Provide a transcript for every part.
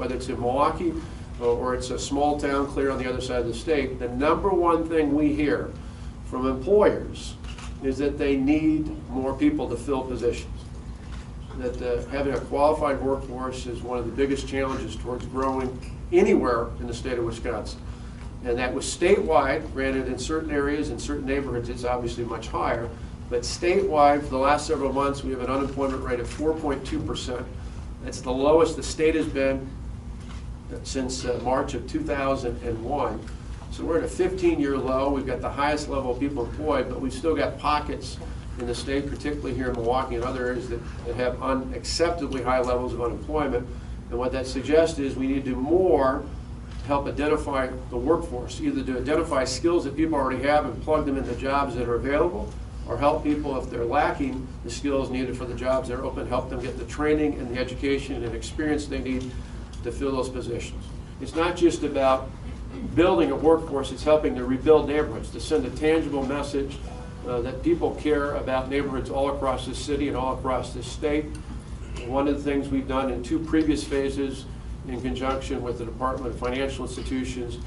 whether it's in Milwaukee or it's a small town clear on the other side of the state, the number one thing we hear from employers is that they need more people to fill positions. That having a qualified workforce is one of the biggest challenges towards growing anywhere in the state of Wisconsin. And that was statewide, granted in certain areas, in certain neighborhoods it's obviously much higher, but statewide for the last several months we have an unemployment rate of 4.2%. That's the lowest the state has been since March of 2001. So we're at a 15-year low. We've got the highest level of people employed, but we've still got pockets in the state, particularly here in Milwaukee and other areas that have unacceptably high levels of unemployment. And what that suggests is we need to do more to help identify the workforce, either to identify skills that people already have and plug them into jobs that are available, or help people if they're lacking the skills needed for the jobs that are open, help them get the training and the education and experience they need to fill those positions. It's not just about building a workforce, it's helping to rebuild neighborhoods, to send a tangible message that people care about neighborhoods all across this city and all across this state. One of the things we've done in 2 previous phases in conjunction with the Department of Financial Institutions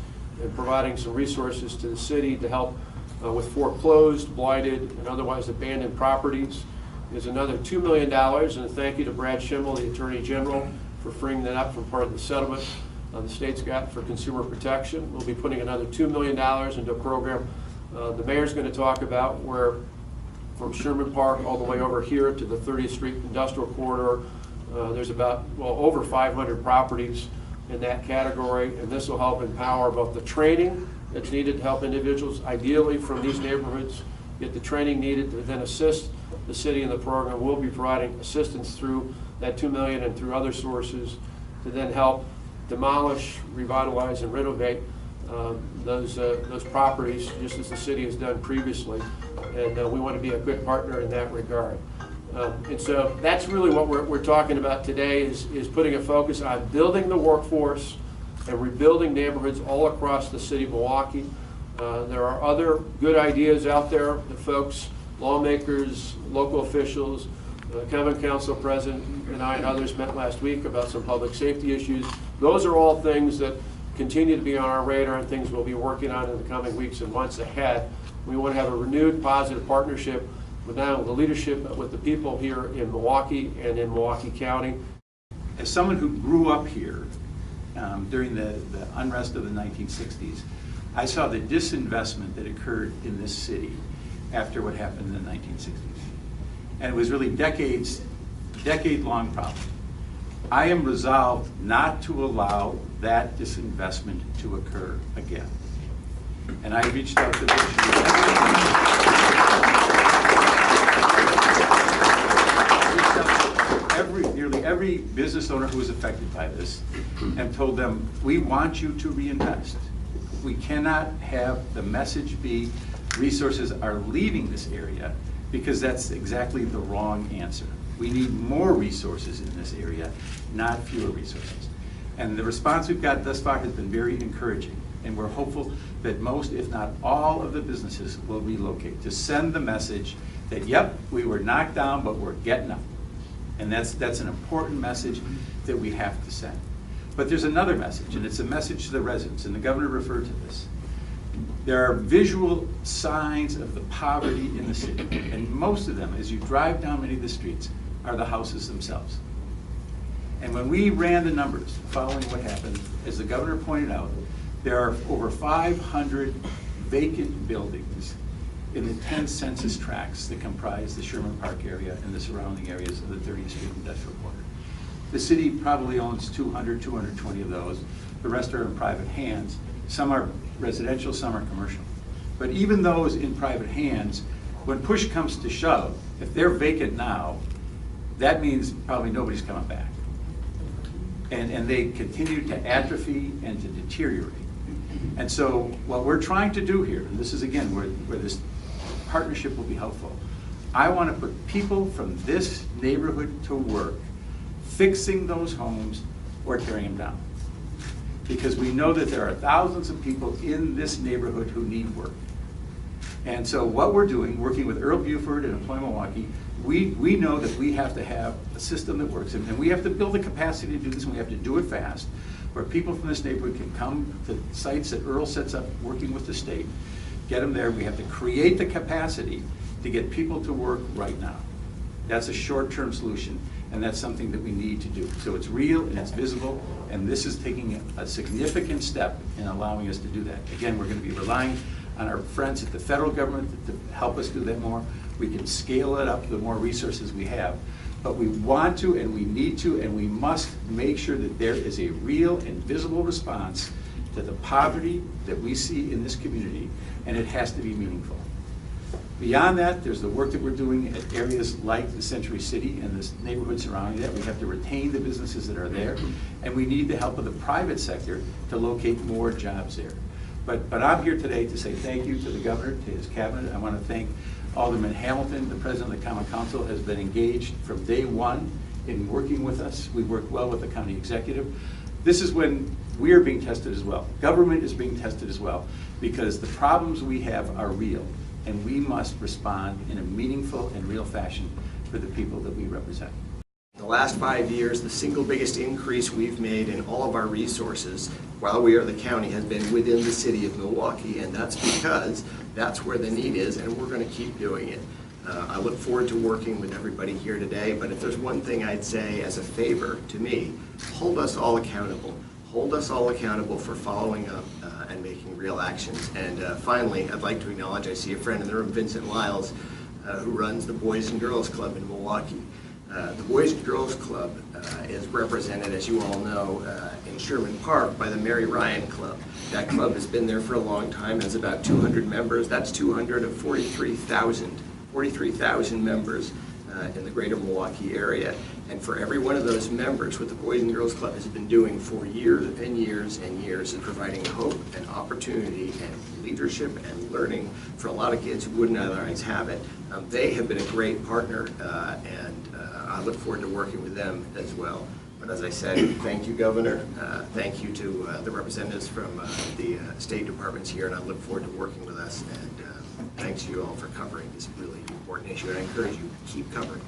and providing some resources to the city to help with foreclosed, blighted, and otherwise abandoned properties is another $2 million, and a thank you to Brad Schimmel, the Attorney General, for freeing that up from part of the settlement the state's got for consumer protection. We'll be putting another $2 million into a program the mayor's going to talk about, where from Sherman Park all the way over here to the 30th Street Industrial Corridor, there's about, well, over 500 properties in that category, and this will help empower both the training that's needed to help individuals, ideally from these neighborhoods, get the training needed to then assist the city in the program. We'll be providing assistance through that $2 million and through other sources to then help demolish, revitalize, and renovate those properties, just as the city has done previously. And we want to be a good partner in that regard. And so that's really what we're talking about today, is putting a focus on building the workforce and rebuilding neighborhoods all across the city of Milwaukee. There are other good ideas out there that folks, lawmakers, local officials, Common Council President and I and others met last week about some public safety issues. Those are all things that continue to be on our radar and things we'll be working on in the coming weeks and months ahead. We want to have a renewed positive partnership with not only the leadership but with the people here in Milwaukee and in Milwaukee County. As someone who grew up here during the unrest of the 1960s, I saw the disinvestment that occurred in this city after what happened in the 1960s. And it was really decade-long problem. I am resolved not to allow that disinvestment to occur again. And I reached out to nearly every business owner who was affected by this and told them, we want you to reinvest. We cannot have the message be resources are leaving this area, because that's exactly the wrong answer. We need more resources in this area, not fewer resources. And the response we've got thus far has been very encouraging, and we're hopeful that most, if not all, of the businesses will relocate to send the message that, yep, we were knocked down, but we're getting up. And that's an important message that we have to send. But there's another message, and it's a message to the residents, and the governor referred to this. There are visual signs of the poverty in the city, and most of them, as you drive down many of the streets, are the houses themselves. And when we ran the numbers following what happened, as the governor pointed out, there are over 500 vacant buildings in the 10 census tracts that comprise the Sherman Park area and the surrounding areas of the 30th Street Industrial Corridor. The city probably owns 200, 220 of those. The rest are in private hands. Some are residential, some are commercial. But even those in private hands, when push comes to shove, if they're vacant now, that means probably nobody's coming back. And they continue to atrophy and to deteriorate. And so what we're trying to do here, and this is again where this partnership will be helpful, I want to put people from this neighborhood to work fixing those homes or tearing them down. Because we know that there are thousands of people in this neighborhood who need work. And so what we're doing, working with Earl Buford and Employ Milwaukee, We know that we have to have a system that works, and we have to build the capacity to do this, and we have to do it fast, where people from this neighborhood can come to sites that Earl sets up working with the state, get them there. We have to create the capacity to get people to work right now. That's a short-term solution, and that's something that we need to do. So it's real and it's visible, and this is taking a significant step in allowing us to do that. Again, we're going to be relying on our friends at the federal government to help us do that more. We can scale it up the more resources we have. But we want to, and we need to, and we must make sure that there is a real and visible response to the poverty that we see in this community, and it has to be meaningful. Beyond that, there's the work that we're doing at areas like the Century City and the neighborhood surrounding that. We have to retain the businesses that are there, and we need the help of the private sector to locate more jobs there. But I'm here today to say thank you to the governor, to his cabinet. I want to thank Alderman Hamilton, the president of the Common Council, has been engaged from day one in working with us. We work well with the county executive. This is when we are being tested as well. Government is being tested as well, because the problems we have are real, and we must respond in a meaningful and real fashion for the people that we represent. The last 5 years, the single biggest increase we've made in all of our resources while we are the county has been within the city of Milwaukee, and that's because that's where the need is, and we're going to keep doing it. I look forward to working with everybody here today, but if there's one thing I'd say as a favor to me, hold us all accountable. Hold us all accountable for following up and making real actions. And finally, I'd like to acknowledge, I see a friend in the room, Vincent Lyles, who runs the Boys and Girls Club in Milwaukee. The Boys and Girls Club is represented, as you all know, in Sherman Park by the Mary Ryan Club. That club has been there for a long time, has about 200 members. That's 200 of 43,000 members in the greater Milwaukee area. And for every one of those members, what the Boys and Girls Club has been doing for years and years and years is providing hope and opportunity and leadership and learning for a lot of kids who wouldn't otherwise have it. They have been a great partner, and I look forward to working with them as well. But as I said, thank you, Governor. Thank you to the representatives from the state departments here, and I look forward to working with us. And thanks to you all for covering this really important issue, and I encourage you to keep covering it.